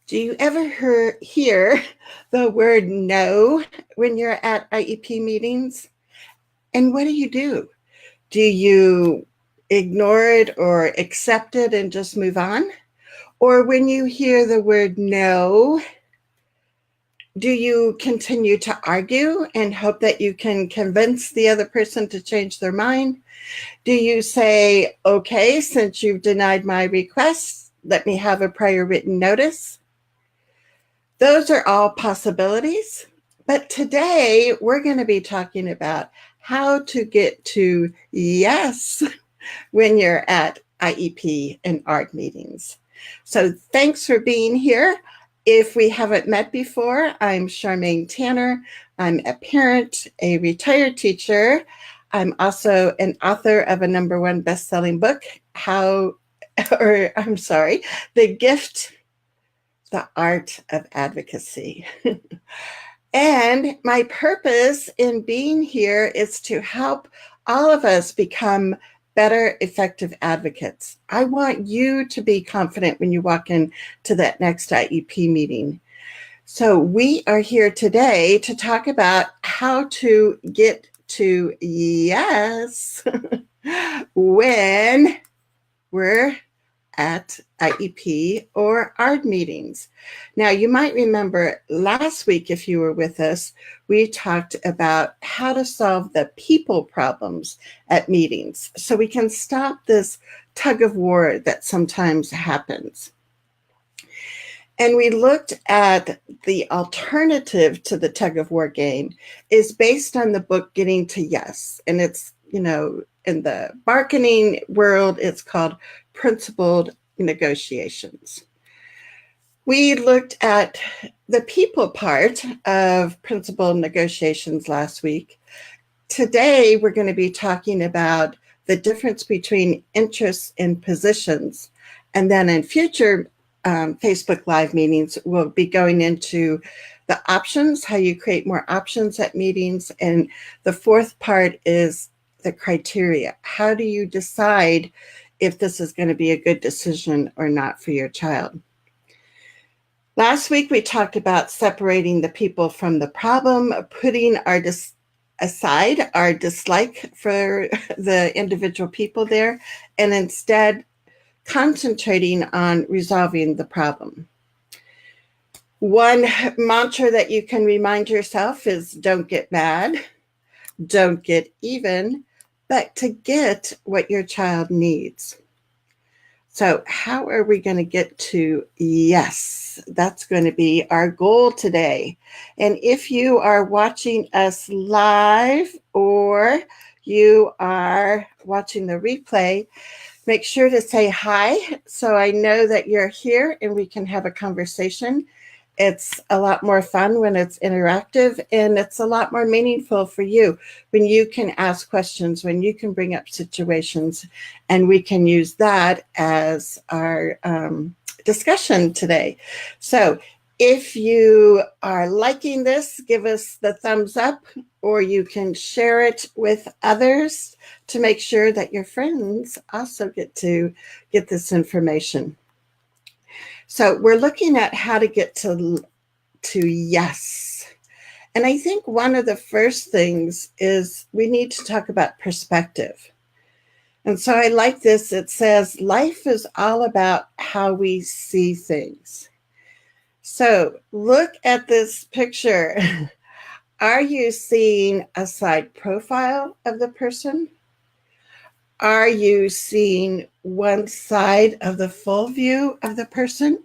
Do you ever hear the word no when you're at IEP meetings? And what do? Do you ignore it or accept it and just move on? Or when you hear the word no, do you continue to argue and hope that you can convince the other person to change their mind? Do you say, okay, since you've denied my request, let me have a prior written notice? Those are all possibilities. But today we're going to be talking about how to get to yes when you're at IEP and ART meetings. So thanks for being here. If we haven't met before, I'm Charmaine Tanner. I'm a parent, a retired teacher. I'm also an author of a #1 best-selling book, The Gift, the Art of Advocacy. And my purpose in being here is to help all of us become better, effective advocates. I want you to be confident when you walk into that next IEP meeting. So we are here today to talk about how to get to yes when we're at IEP or ARD meetings. Now, you might remember last week, if you were with us, we talked about how to solve the people problems at meetings so we can stop this tug of war that sometimes happens. And we looked at the alternative to the tug of war game is based on the book Getting to Yes. And it's, in the marketing world, it's called Principled Negotiations. We looked at the people part of Principled Negotiations last week. Today, we're going to be talking about the difference between interests and positions. And then in future Facebook Live meetings, we'll be going into the options, how you create more options at meetings. And the fourth part is the criteria. How do you decide if this is going to be a good decision or not for your child? Last week, we talked about separating the people from the problem, putting aside our dislike for the individual people there, and instead concentrating on resolving the problem. One mantra that you can remind yourself is don't get mad, don't get even, but to get what your child needs. So how are we going to get to yes? That's going to be our goal today. And if you are watching us live or you are watching the replay, make sure to say hi so I know that you're here and we can have a conversation. It's a lot more fun when it's interactive, and it's a lot more meaningful for you when you can ask questions, when you can bring up situations, and we can use that as our discussion today. So if you are liking this, give us the thumbs up, or you can share it with others to make sure that your friends also get this information. So we're looking at how to get to yes. And I think one of the first things is we need to talk about perspective. And so I like this. It says, life is all about how we see things. So look at this picture. Are you seeing a side profile of the person? Are you seeing one side of the full view of the person?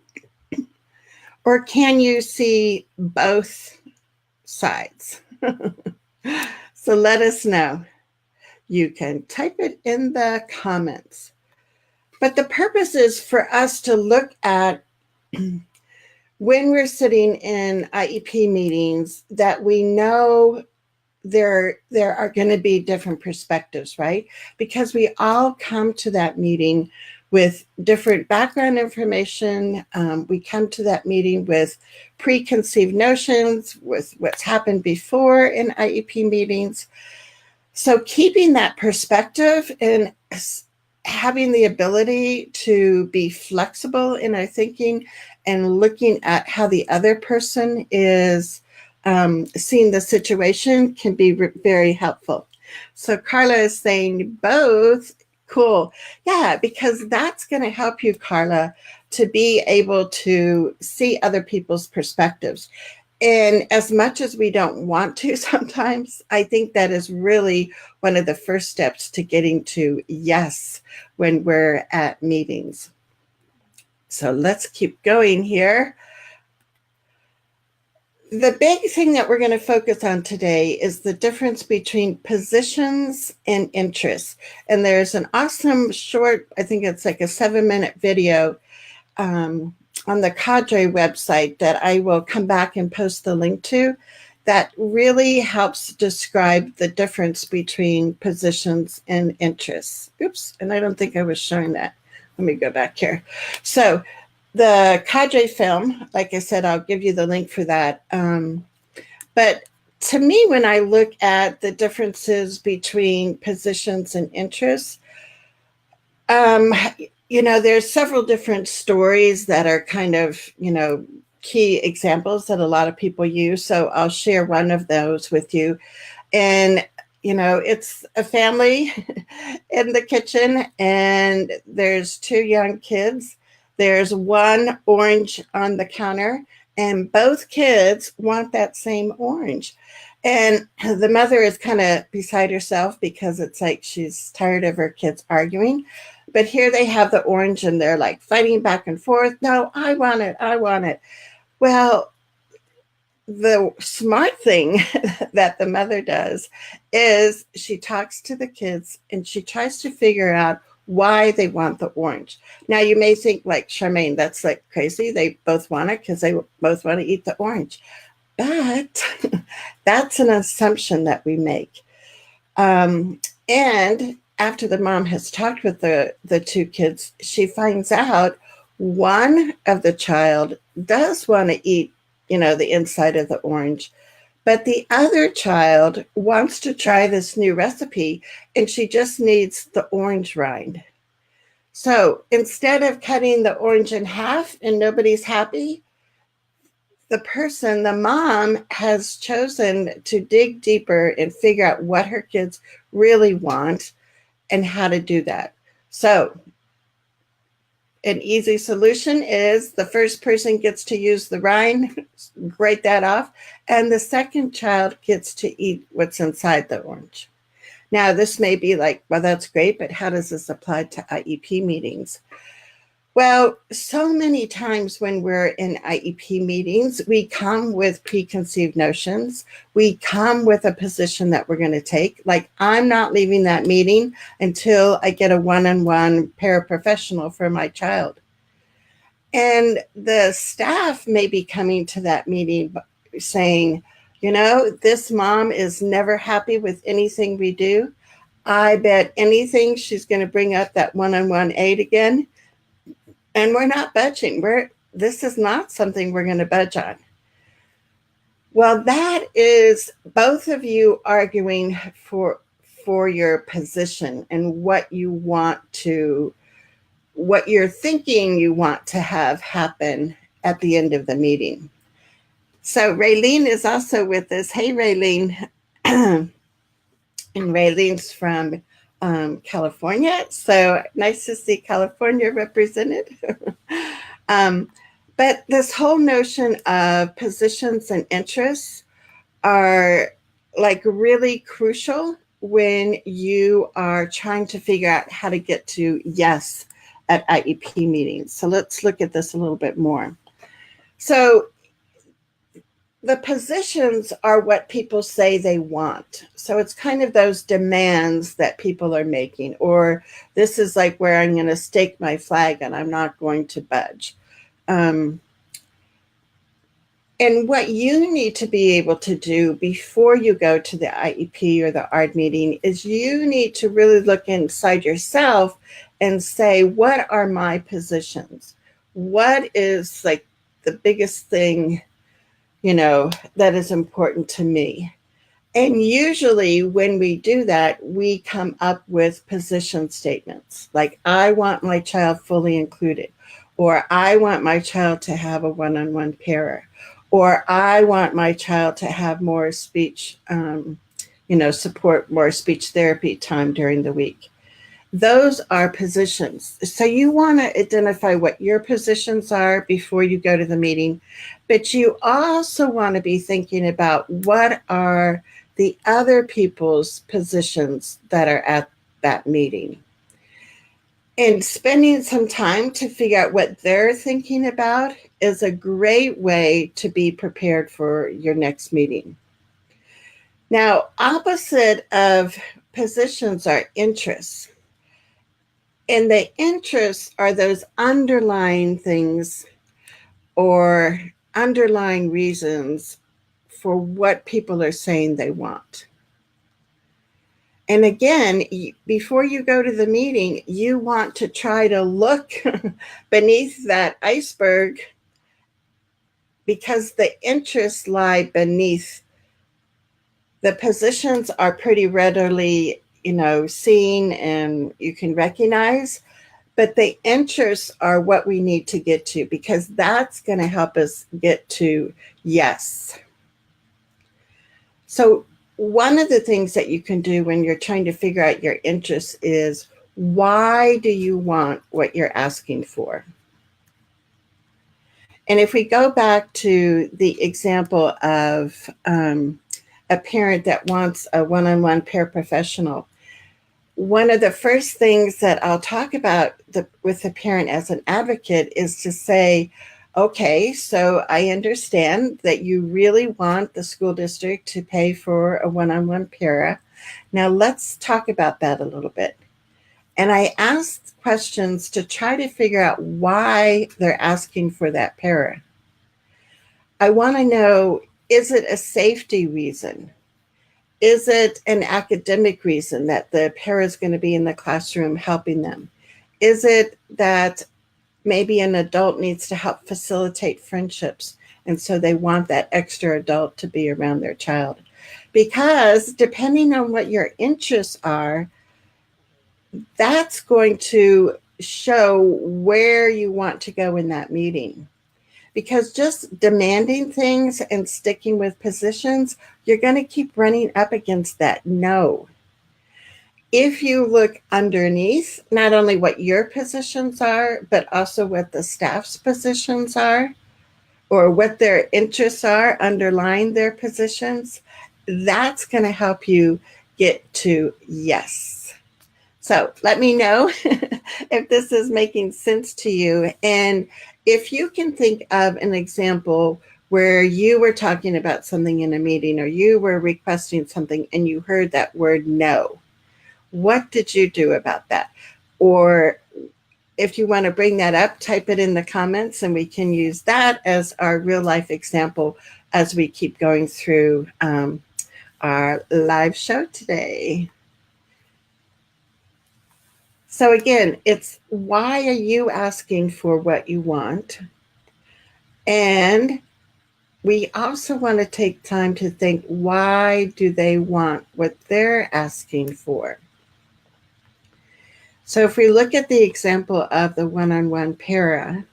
Or can you see both sides? So let us know. You can type it in the comments. But the purpose is for us to look at when we're sitting in IEP meetings that we know there are going to be different perspectives, right? Because we all come to that meeting with different background information. We come to that meeting with preconceived notions, with what's happened before in IEP meetings. So keeping that perspective and having the ability to be flexible in our thinking and looking at how the other person is seeing the situation can be very helpful. So Carla is saying both. Cool. Yeah, because that's going to help you, Carla, to be able to see other people's perspectives. And as much as we don't want to sometimes, I think that is really one of the first steps to getting to yes when we're at meetings. So let's keep going here. The big thing that we're going to focus on today is the difference between positions and interests. And there's an awesome short, I think it's like a 7-minute video on the Cadre website that I will come back and post the link to that really helps describe the difference between positions and interests. Oops, and I don't think I was showing that. Let me go back here. So the Cadre film, like I said, I'll give you the link for that. But to me, when I look at the differences between positions and interests, there's several different stories that are kind of, key examples that a lot of people use. So I'll share one of those with you. And, it's a family in the kitchen and there's 2 young kids. There's one orange on the counter and both kids want that same orange. And the mother is kind of beside herself because it's like she's tired of her kids arguing. But here they have the orange and they're like fighting back and forth. No, I want it. I want it. Well, the smart thing that the mother does is she talks to the kids and she tries to figure out why they want the orange. Now, you may think like, Charmaine, that's like crazy. They both want it because they both want to eat the orange. But that's an assumption that we make. And after the mom has talked with the 2 kids, she finds out one of the child does want to eat, the inside of the orange, but the other child wants to try this new recipe and she just needs the orange rind. So instead of cutting the orange in half and nobody's happy, the mom has chosen to dig deeper and figure out what her kids really want and how to do that. So an easy solution is the first person gets to use the rind, grate that off, and the second child gets to eat what's inside the orange. Now, this may be like, well, that's great, but how does this apply to IEP meetings? Well, so many times when we're in IEP meetings, we come with preconceived notions. We come with a position that we're going to take. Like, I'm not leaving that meeting until I get a one-on-one paraprofessional for my child. And the staff may be coming to that meeting saying, this mom is never happy with anything we do. I bet anything she's going to bring up that one-on-one aid again. And we're not budging. This is not something we're going to budge on. Well, that is both of you arguing for your position and what you're thinking you want to have happen at the end of the meeting. So Raylene is also with us. Hey, Raylene. And Raylene's from California. So nice to see California represented. But this whole notion of positions and interests are like really crucial when you are trying to figure out how to get to yes at IEP meetings. So let's look at this a little bit more. So the positions are what people say they want. So it's kind of those demands that people are making, or this is like where I'm going to stake my flag and I'm not going to budge. And what you need to be able to do before you go to the IEP or the ARD meeting is you need to really look inside yourself and say, what are my positions? What is like the biggest thing that is important to me? And usually when we do that, we come up with position statements like, I want my child fully included, or I want my child to have a one-on-one para, or I want my child to have more speech, support, more speech therapy time during the week. Those are positions. So you want to identify what your positions are before you go to the meeting, but you also want to be thinking about what are the other people's positions that are at that meeting. And spending some time to figure out what they're thinking about is a great way to be prepared for your next meeting. Now, opposite of positions are interests. And the interests are those underlying things or underlying reasons for what people are saying they want. And again, before you go to the meeting, you want to try to look beneath that iceberg, because the interests lie beneath. The positions are pretty readily, seen and you can recognize. But the interests are what we need to get to, because that's going to help us get to yes. So one of the things that you can do when you're trying to figure out your interests is, why do you want what you're asking for? And if we go back to the example of a parent that wants a one-on-one paraprofessional, one of the first things that I'll talk about with the parent as an advocate is to say, okay, so I understand that you really want the school district to pay for a one-on-one para. Now let's talk about that a little bit. And I asked questions to try to figure out why they're asking for that para. I want to know, is it a safety reason? Is it an academic reason that the para is going to be in the classroom helping them? Is it that maybe an adult needs to help facilitate friendships, and so they want that extra adult to be around their child? Because depending on what your interests are, that's going to show where you want to go in that meeting. Because just demanding things and sticking with positions, you're going to keep running up against that no. If you look underneath, not only what your positions are, but also what the staff's positions are, or what their interests are underlying their positions, that's going to help you get to yes. So let me know if this is making sense to you. And if you can think of an example where you were talking about something in a meeting, or you were requesting something and you heard that word no, what did you do about that? Or if you want to bring that up, type it in the comments and we can use that as our real life example as we keep going through our live show today. So again, it's, why are you asking for what you want? And we also want to take time to think, why do they want what they're asking for? So if we look at the example of the one-on-one para,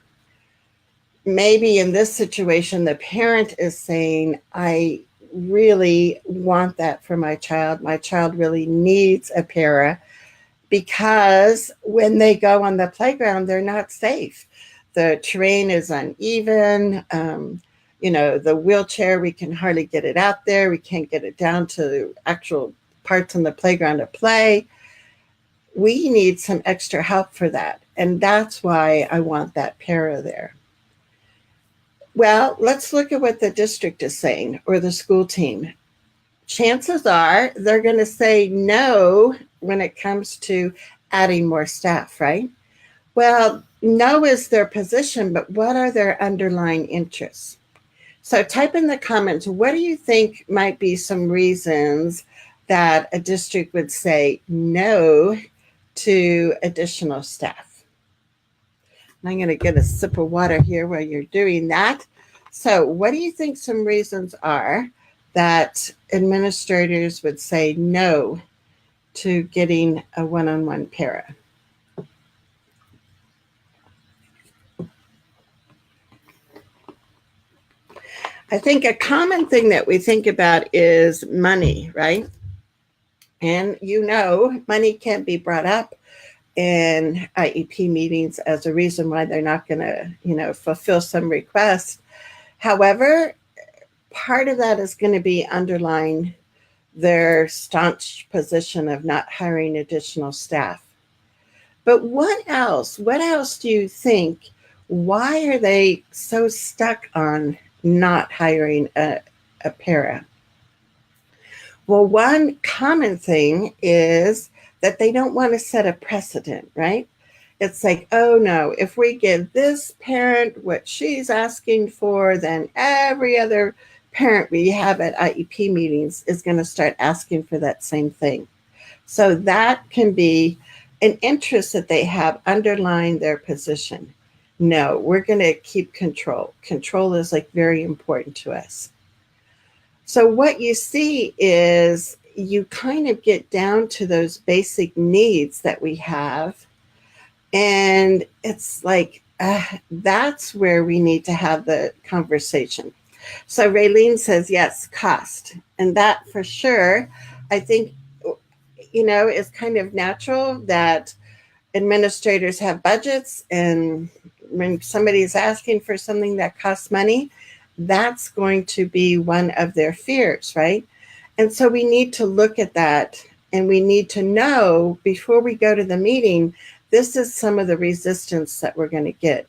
maybe in this situation, the parent is saying, I really want that for my child. My child really needs a para, because when they go on the playground, they're not safe. The terrain is uneven. The wheelchair, we can hardly get it out there. We can't get it down to actual parts on the playground to play. We need some extra help for that. And that's why I want that para there. Well, let's look at what the district is saying, or the school team. Chances are they're going to say no when it comes to adding more staff, right? Well, no is their position, but what are their underlying interests? So type in the comments, what do you think might be some reasons that a district would say no to additional staff? And I'm going to get a sip of water here while you're doing that. So what do you think some reasons are that administrators would say no to getting a one-on-one para? I think a common thing that we think about is money, right? And money can't be brought up in IEP meetings as a reason why they're not going to, fulfill some request. However, part of that is going to be underlying their staunch position of not hiring additional staff. But what else? What else do you think? Why are they so stuck on not hiring a para? Well, one common thing is that they don't want to set a precedent, right? It's like, oh no, if we give this parent what she's asking for, then every other parent we have at IEP meetings is going to start asking for that same thing. So that can be an interest that they have underlying their position. No, we're going to keep control. Control is like very important to us. So what you see is you kind of get down to those basic needs that we have. And it's like, that's where we need to have the conversation. So Raylene says, yes, cost. And that for sure, I think, is kind of natural that administrators have budgets. And when somebody is asking for something that costs money, that's going to be one of their fears, right? And so we need to look at that, and we need to know before we go to the meeting, this is some of the resistance that we're going to get.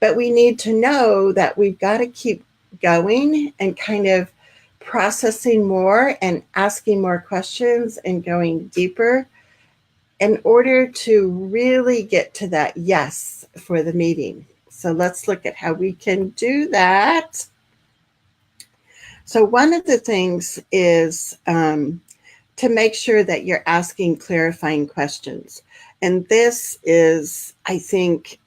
But we need to know that we've got to keep going and kind of processing more and asking more questions and going deeper in order to really get to that yes for the meeting. So let's look at how we can do that. So one of the things is to make sure that you're asking clarifying questions. And this is, I think,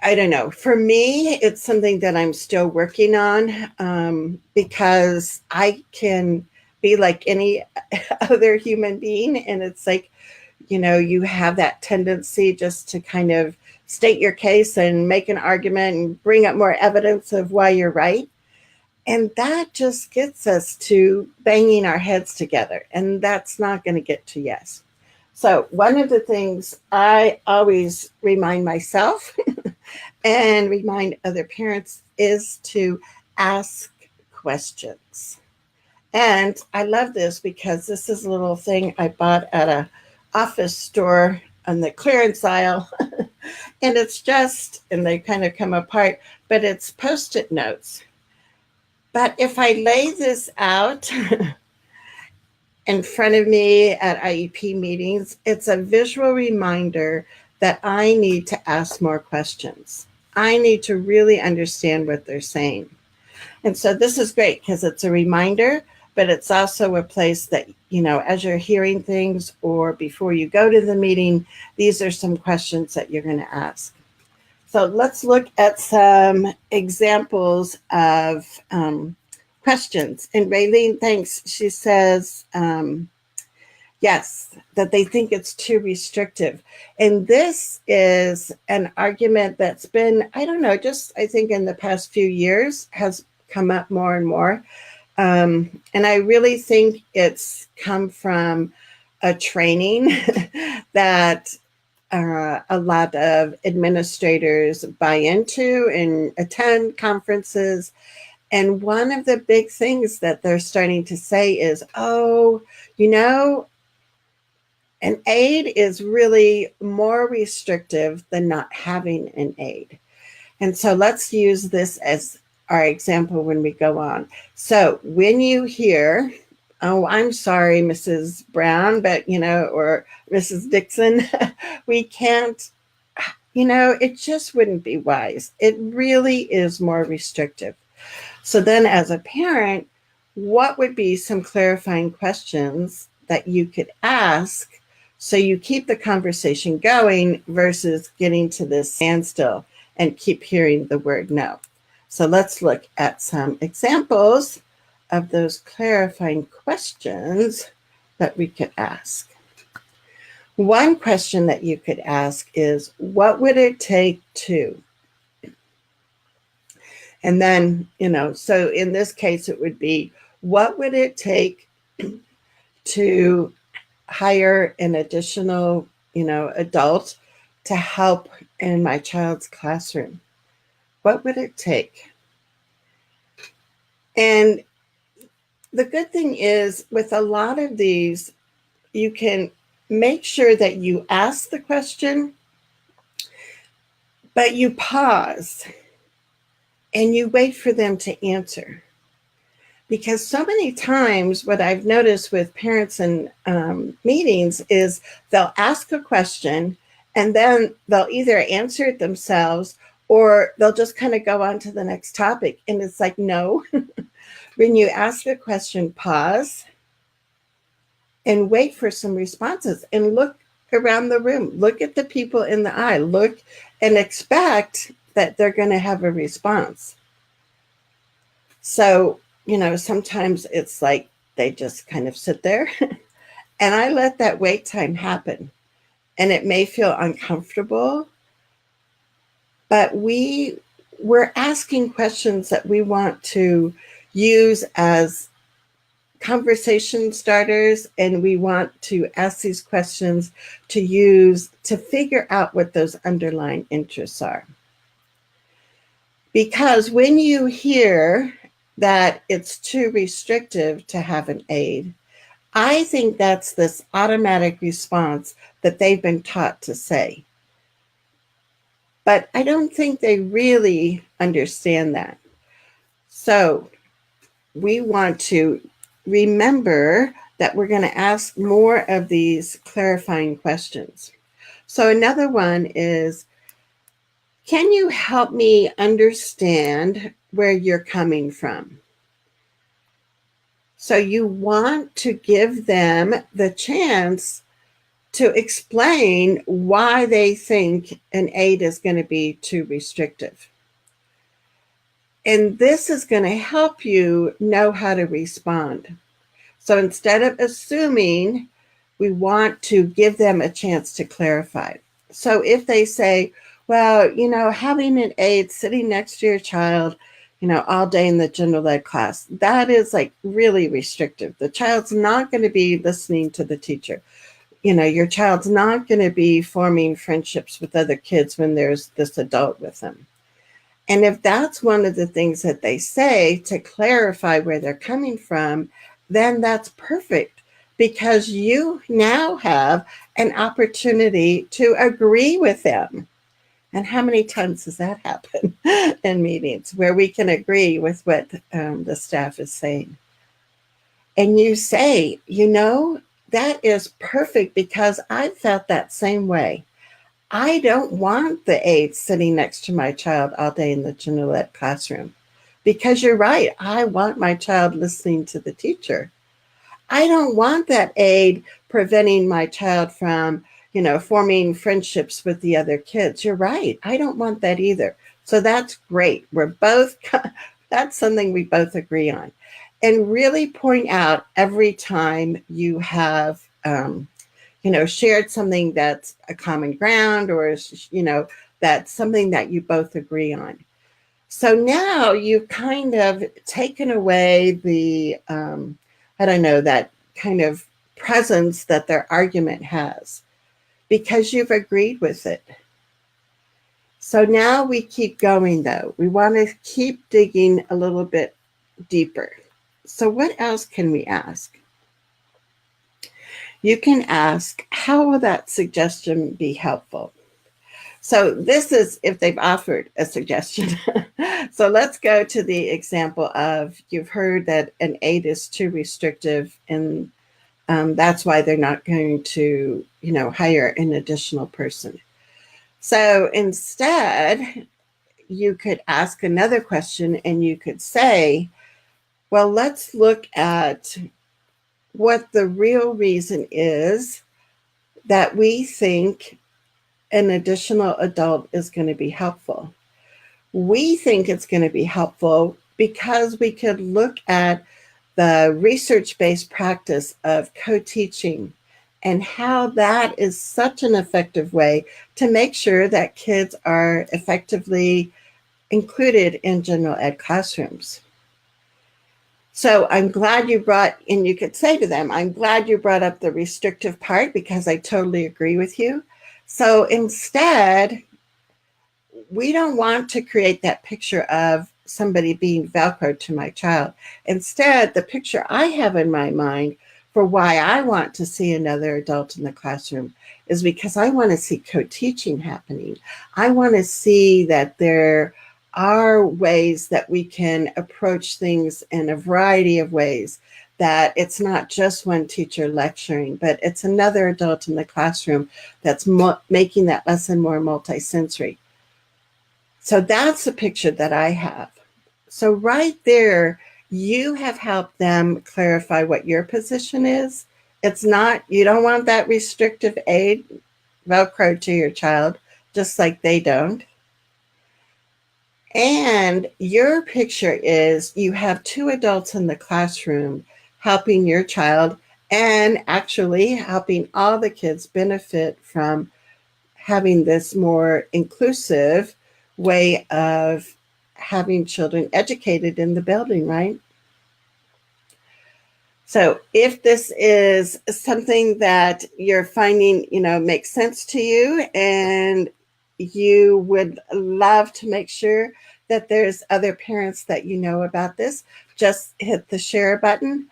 I don't know, for me, it's something that I'm still working on because I can be like any other human being. And it's like, you have that tendency just to kind of state your case and make an argument and bring up more evidence of why you're right. And that just gets us to banging our heads together. And that's not going to get to yes. So one of the things I always remind myself and remind other parents is to ask questions. And I love this because this is a little thing I bought at a office store on the clearance aisle. And it's and they kind of come apart, but it's Post-it notes. But if I lay this out in front of me at IEP meetings, it's a visual reminder that I need to ask more questions. I need to really understand what they're saying. And so this is great because it's a reminder, but it's also a place that, as you're hearing things or before you go to the meeting, these are some questions that you're going to ask. So let's look at some examples of questions. And Raylene, thanks. She says, yes, that they think it's too restrictive. And this is an argument that's been, I don't know, just I think in the past few years has come up more and more. And I really think it's come from a training that a lot of administrators buy into and attend conferences. And one of the big things that they're starting to say is, an aid is really more restrictive than not having an aid. And so let's use this as our example when we go on. So when you hear, oh, I'm sorry, Mrs. Brown, but, or Mrs. Dixon, we can't, it just wouldn't be wise. It really is more restrictive. So then as a parent, what would be some clarifying questions that you could ask so you keep the conversation going versus getting to this standstill and keep hearing the word no? So let's look at some examples of those clarifying questions that we could ask. One question that you could ask is, what would it take to? And then, so in this case, it would be, what would it take to hire an additional, adult to help in my child's classroom? What would it take? And the good thing is, with a lot of these, you can make sure that you ask the question, but you pause and you wait for them to answer. Because so many times what I've noticed with parents and meetings is they'll ask a question and then they'll either answer it themselves or they'll just kind of go on to the next topic. And it's like, no, when you ask a question, pause and wait for some responses and look around the room. Look at the people in the eye. Look and expect that they're going to have a response. So, sometimes it's like they just kind of sit there and I let that wait time happen. And it may feel uncomfortable, but we're asking questions that we want to use as conversation starters, and we want to ask these questions to use to figure out what those underlying interests are. Because when you hear that it's too restrictive to have an aid, I think that's this automatic response that they've been taught to say. But I don't think they really understand that. So we want to remember that we're going to ask more of these clarifying questions. So another one is, can you help me understand where you're coming from? So you want to give them the chance to explain why they think an aid is going to be too restrictive. And this is going to help you know how to respond. So instead of assuming, we want to give them a chance to clarify. So if they say, well, having an aide sitting next to your child, all day in the general ed class, that is like really restrictive. The child's not going to be listening to the teacher. Your child's not going to be forming friendships with other kids when there's this adult with them. And if that's one of the things that they say to clarify where they're coming from, then that's perfect, because you now have an opportunity to agree with them. And how many times does that happen in meetings where we can agree with what the staff is saying? And you say, that is perfect, because I felt that same way. I don't want the aide sitting next to my child all day in the general ed classroom, because you're right. I want my child listening to the teacher. I don't want that aide preventing my child from, forming friendships with the other kids. You're right. I don't want that either. So that's great. That's something we both agree on. And really point out every time you have, shared something that's a common ground, or, that's something that you both agree on. So now you've kind of taken away the, that kind of presence that their argument has, because you've agreed with it. So now we keep going, though. We want to keep digging a little bit deeper. So what else can we ask? You can ask, how will that suggestion be helpful? So this is if they've offered a suggestion. So let's go to the example of, you've heard that an aid is too restrictive, and that's why they're not going to, hire an additional person. So instead, you could ask another question, and you could say, well, let's look at what the real reason is that we think an additional adult is going to be helpful. We think it's going to be helpful because we could look at the research-based practice of co-teaching and how that is such an effective way to make sure that kids are effectively included in general ed classrooms. So I'm glad you brought, and you could say to them, I'm glad you brought up the restrictive part because I totally agree with you. So instead, we don't want to create that picture of somebody being Velcro to my child. Instead, the picture I have in my mind for why I want to see another adult in the classroom is because I want to see co-teaching happening. I want to see that there are ways that we can approach things in a variety of ways, that it's not just one teacher lecturing, but it's another adult in the classroom that's making that lesson more multisensory. So that's the picture that I have. So right there, you have helped them clarify what your position is. It's not, you don't want that restrictive aid Velcro to your child, just like they don't. And your picture is you have two adults in the classroom helping your child and actually helping all the kids benefit from having this more inclusive way of having children educated in the building, right? So if this is something that you're finding, makes sense to you, and you would love to make sure that there's other parents that you know about this, just hit the share button,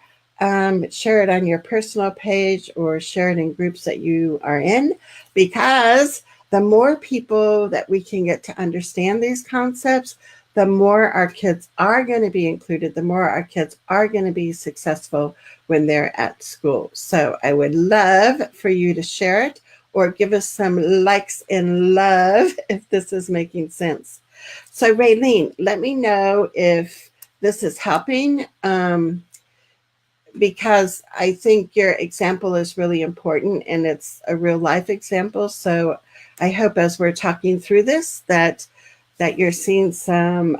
share it on your personal page or share it in groups that you are in, because the more people that we can get to understand these concepts, the more our kids are going to be included, the more our kids are going to be successful when they're at school. So I would love for you to share it or give us some likes and love if this is making sense. So Raylene, let me know if this is helping, because I think your example is really important and it's a real life example. So I hope as we're talking through this that you're seeing some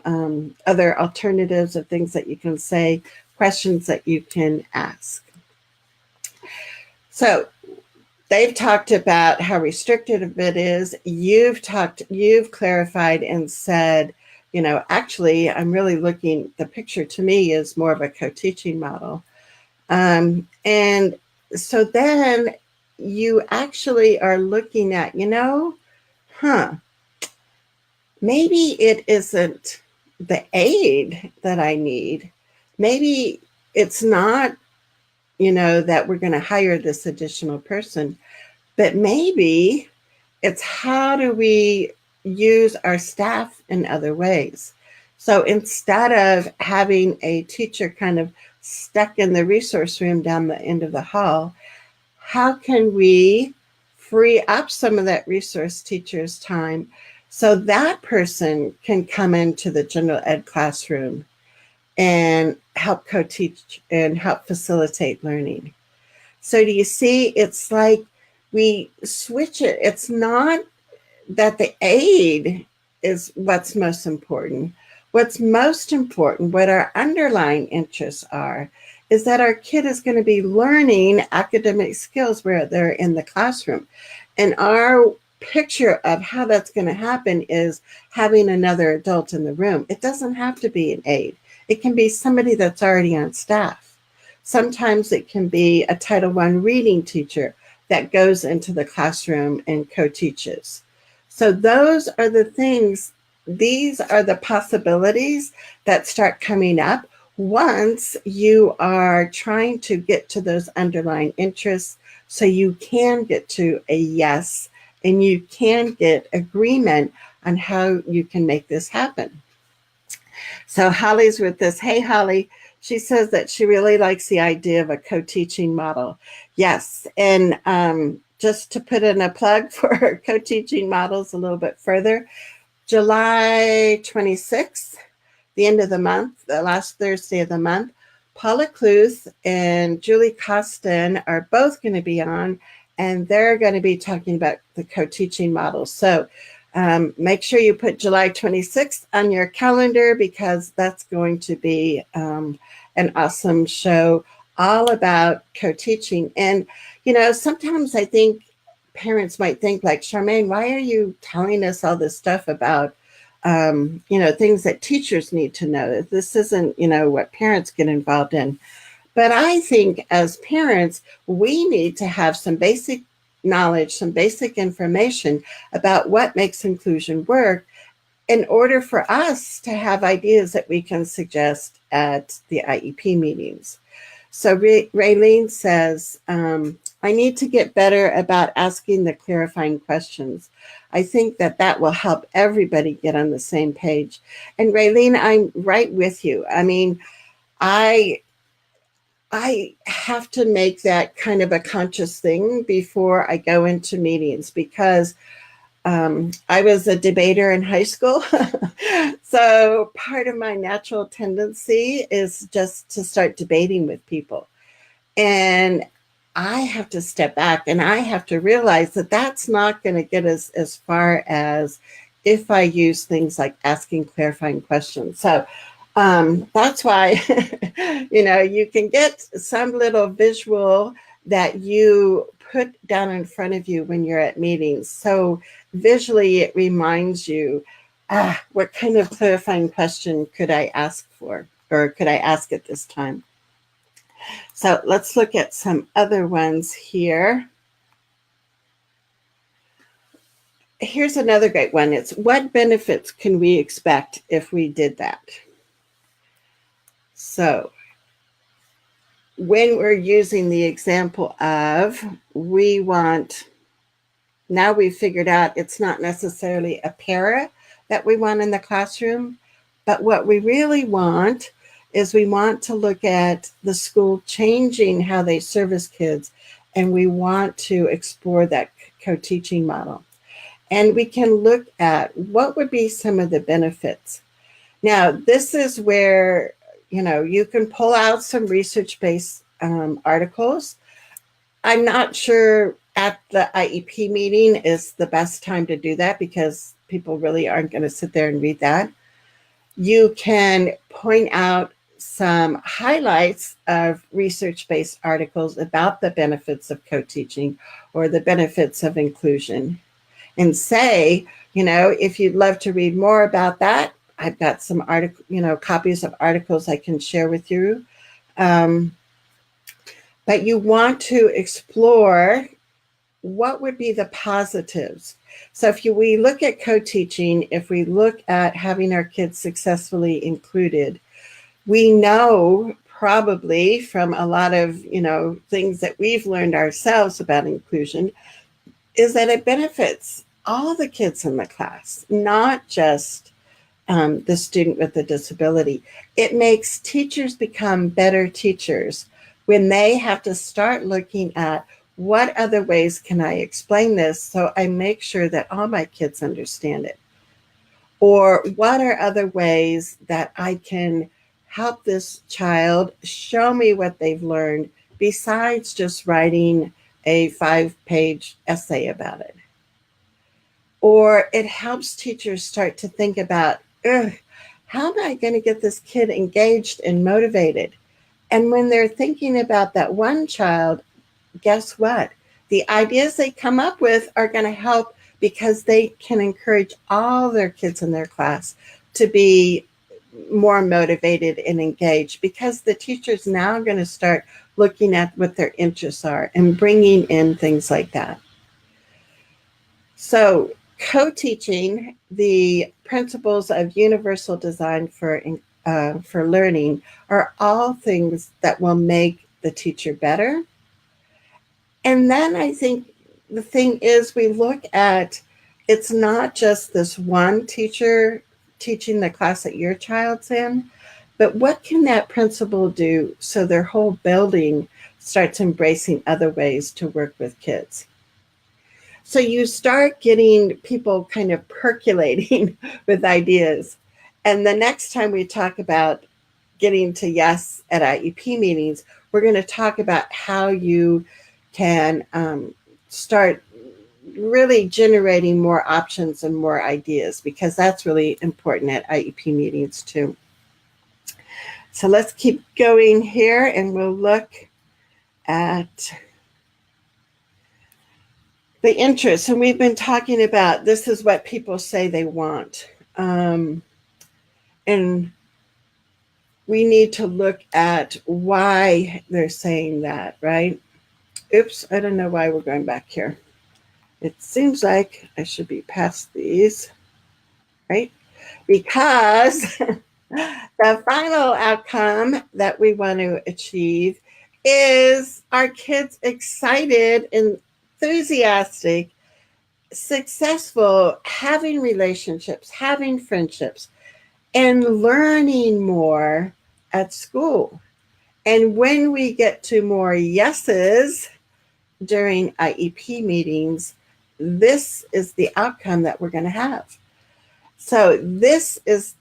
other alternatives of things that you can say, questions that you can ask. So they've talked about how restrictive it is. You've clarified and said, actually, I'm really looking, the picture to me is more of a co-teaching model. And so then you actually are looking at, maybe it isn't the aid that I need. Maybe it's not, that we're going to hire this additional person, but maybe it's how do we use our staff in other ways. So instead of having a teacher kind of stuck in the resource room down the end of the hall, how can we free up some of that resource teacher's time so that person can come into the general ed classroom and help co-teach and help facilitate learning? So do you see, it's like we switch it. It's not that the aid is what's most important. What's most important, what our underlying interests are, is that our kid is going to be learning academic skills where they're in the classroom. And our picture of how that's going to happen is having another adult in the room. It doesn't have to be an aide. It can be somebody that's already on staff. Sometimes it can be a Title I reading teacher that goes into the classroom and co-teaches. So those are the things, these are the possibilities that start coming up once you are trying to get to those underlying interests so you can get to a yes and you can get agreement on how you can make this happen. So Holly's with this. Hey, Holly. She says that she really likes the idea of a co-teaching model. Yes, and just to put in a plug for co-teaching models a little bit further, July 26th, the end of the month, the last Thursday of the month, Paula Cluth and Julie Costin are both going to be on, and they're going to be talking about the co-teaching model. So Make sure you put July 26th on your calendar, because that's going to be an awesome show all about co-teaching. And, sometimes I think parents might think like, Charmaine, why are you telling us all this stuff about, things that teachers need to know? This isn't, what parents get involved in. But I think as parents, we need to have some basic knowledge, some basic information about what makes inclusion work in order for us to have ideas that we can suggest at the IEP meetings. So Raylene says, I need to get better about asking the clarifying questions. I think that will help everybody get on the same page. And Raylene, I'm right with you. I mean, I have to make that kind of a conscious thing before I go into meetings, because I was a debater in high school. So part of my natural tendency is just to start debating with people. And I have to step back and I have to realize that that's not going to get us as far as if I use things like asking clarifying questions. So that's why, you can get some little visual that you put down in front of you when you're at meetings. So visually, it reminds you, what kind of clarifying question could I ask for, or could I ask at this time? So let's look at some other ones here. Here's another great one. It's, what benefits can we expect if we did that? So when we're using the example of, now we've figured out it's not necessarily a para that we want in the classroom, but what we really want is we want to look at the school changing how they service kids, and we want to explore that co-teaching model. And we can look at what would be some of the benefits. Now, this is where, you can pull out some research-based articles. I'm not sure at the IEP meeting is the best time to do that, because people really aren't going to sit there and read that. You can point out some highlights of research-based articles about the benefits of co-teaching or the benefits of inclusion, and say, if you'd love to read more about that, I've got some copies of articles I can share with you. But you want to explore what would be the positives. So if we look at co-teaching, if we look at having our kids successfully included, we know probably from a lot of, things that we've learned ourselves about inclusion, is that it benefits all the kids in the class, not just the student with a disability. It makes teachers become better teachers when they have to start looking at, what other ways can I explain this so I make sure that all my kids understand it? Or what are other ways that I can help this child show me what they've learned, besides just writing a 5-page essay about it? Or it helps teachers start to think about, how am I going to get this kid engaged and motivated? And when they're thinking about that one child, guess what? The ideas they come up with are going to help, because they can encourage all their kids in their class to be more motivated and engaged, because the teacher's now going to start looking at what their interests are and bringing in things like that. So co-teaching, the principles of universal design for learning, are all things that will make the teacher better. And then I think the thing is, we look at, it's not just this one teacher teaching the class that your child's in, but what can that principal do so their whole building starts embracing other ways to work with kids? So you start getting people kind of percolating with ideas. And the next time we talk about getting to yes at IEP meetings, we're going to talk about how you can start really generating more options and more ideas, because that's really important at IEP meetings too. So let's keep going here, and we'll look at the interest. And we've been talking about this is what people say they want. And we need to look at why they're saying that, right? Oops, I don't know why we're going back here. It seems like I should be past these, right? Because the final outcome that we want to achieve is our kids excited, enthusiastic, successful, having relationships, having friendships, and learning more at school. And when we get to more yeses during IEP meetings, this is the outcome that we're going to have. So this is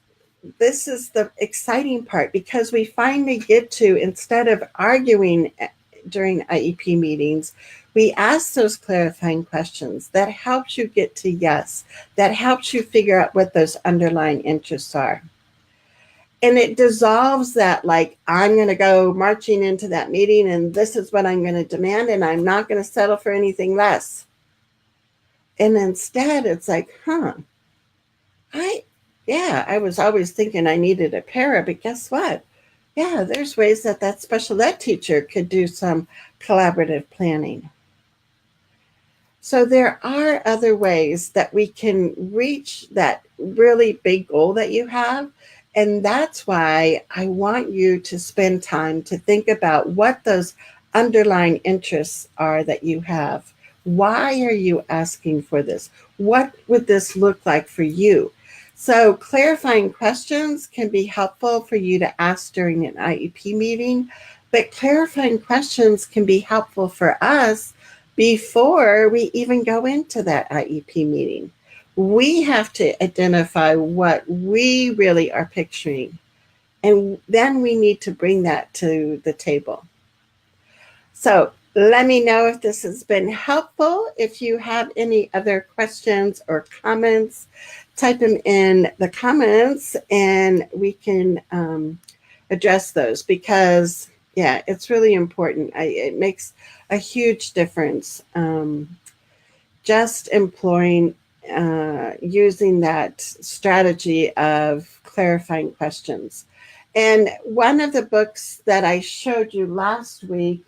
the exciting part, because we finally get to, instead of arguing during IEP meetings, we ask those clarifying questions that helps you get to yes, that helps you figure out what those underlying interests are. And it dissolves that, like, I'm going to go marching into that meeting and this is what I'm going to demand, and I'm not going to settle for anything less. And instead it's like, I was always thinking I needed a para, but guess what? Yeah, there's ways that special ed teacher could do some collaborative planning. So there are other ways that we can reach that really big goal that you have. And that's why I want you to spend time to think about what those underlying interests are that you have. Why are you asking for this? What would this look like for you? So clarifying questions can be helpful for you to ask during an IEP meeting, but clarifying questions can be helpful for us before we even go into that IEP meeting. We have to identify what we really are picturing, and then we need to bring that to the table. So let me know if this has been helpful. If you have any other questions or comments, type them in the comments and we can address those, because yeah, it's really important. It makes a huge difference just employing using that strategy of clarifying questions. And one of the books that I showed you last week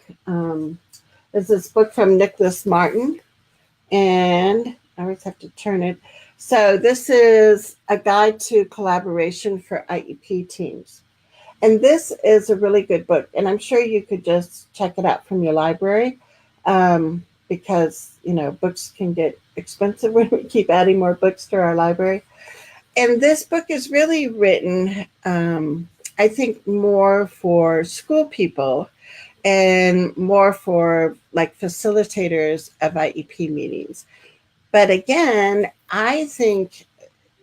is this book from Nicholas Martin, and I always have to turn it. So this is a guide to collaboration for IEP teams. And this is a really good book, and I'm sure you could just check it out from your library, because, you know, books can get expensive when we keep adding more books to our library. And this book is really written, I think, more for school people and more for like facilitators of IEP meetings. But again, I think,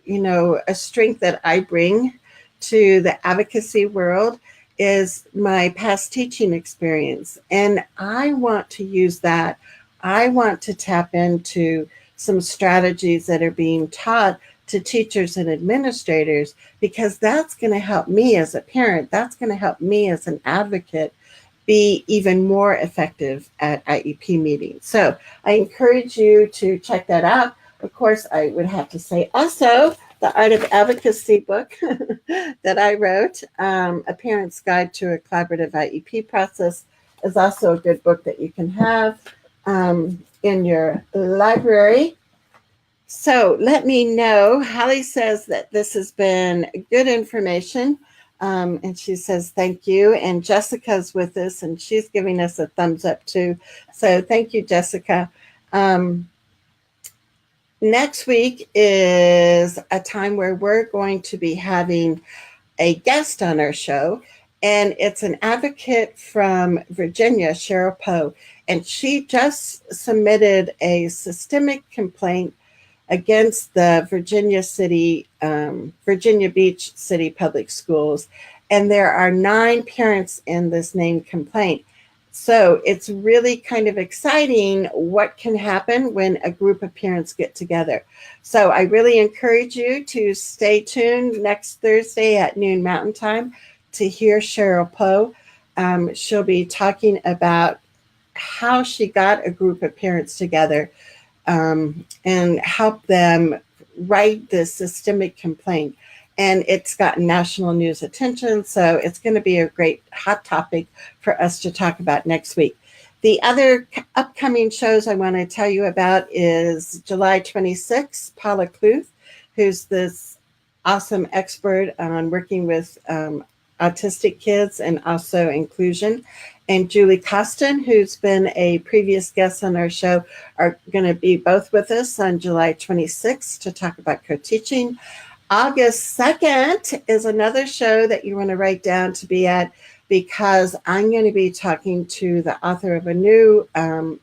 you know, a strength that I bring to the advocacy world is my past teaching experience. And I want to use that. I want to tap into some strategies that are being taught to teachers and administrators, because that's going to help me as a parent. That's going to help me as an advocate be even more effective at IEP meetings. So I encourage you to check that out. Of course, I would have to say also the Art of Advocacy book that I wrote, A Parent's Guide to a Collaborative IEP Process, is also a good book that you can have in your library. So let me know. Hallie says that this has been good information. And she says, thank you. And Jessica's with us and she's giving us a thumbs up too. So thank you, Jessica. Next week is a time where we're going to be having a guest on our show. And it's an advocate from Virginia, Cheryl Poe. And she just submitted a systemic complaint against the Virginia Beach City Public Schools. And there are 9 parents in this named complaint. So it's really kind of exciting what can happen when a group of parents get together. So I really encourage you to stay tuned next Thursday at noon Mountain Time to hear Cheryl Poe. She'll be talking about how she got a group of parents together and help them write this systemic complaint. And it's gotten national news attention, so it's going to be a great hot topic for us to talk about next week. The other upcoming shows I want to tell you about is July 26th, Paula Kluth, who's this awesome expert on working with autistic kids and also inclusion, and Julie Costin, who's been a previous guest on our show, are going to be both with us on July 26th to talk about co-teaching. August 2nd is another show that you want to write down to be at, because I'm going to be talking to the author of a new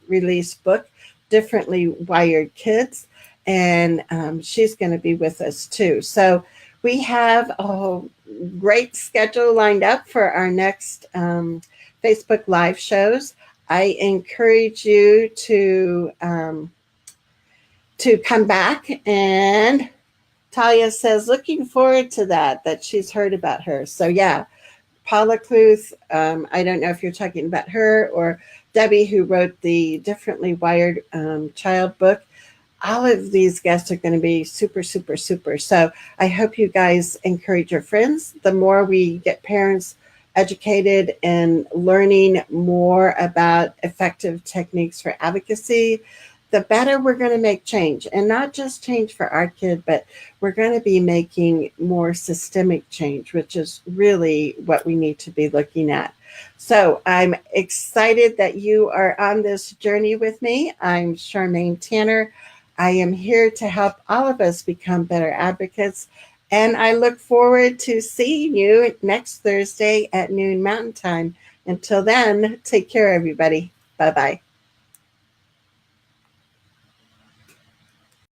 released book, Differently Wired Kids, and she's going to be with us too. So we have a great schedule lined up for our next Facebook Live shows. I encourage you to come back, and Talia says, looking forward to that she's heard about her. So yeah, Paula Kluth, I don't know if you're talking about her or Debbie, who wrote the Differently Wired child book. All of these guests are going to be super, super, super. So I hope you guys encourage your friends. The more we get parents educated and learning more about effective techniques for advocacy, the better we're going to make change. And not just change for our kid, but we're going to be making more systemic change, which is really what we need to be looking at. So I'm excited that you are on this journey with me. I'm Charmaine Tanner. I am here to help all of us become better advocates. And I look forward to seeing you next Thursday at noon Mountain Time. Until then, take care, everybody. Bye-bye.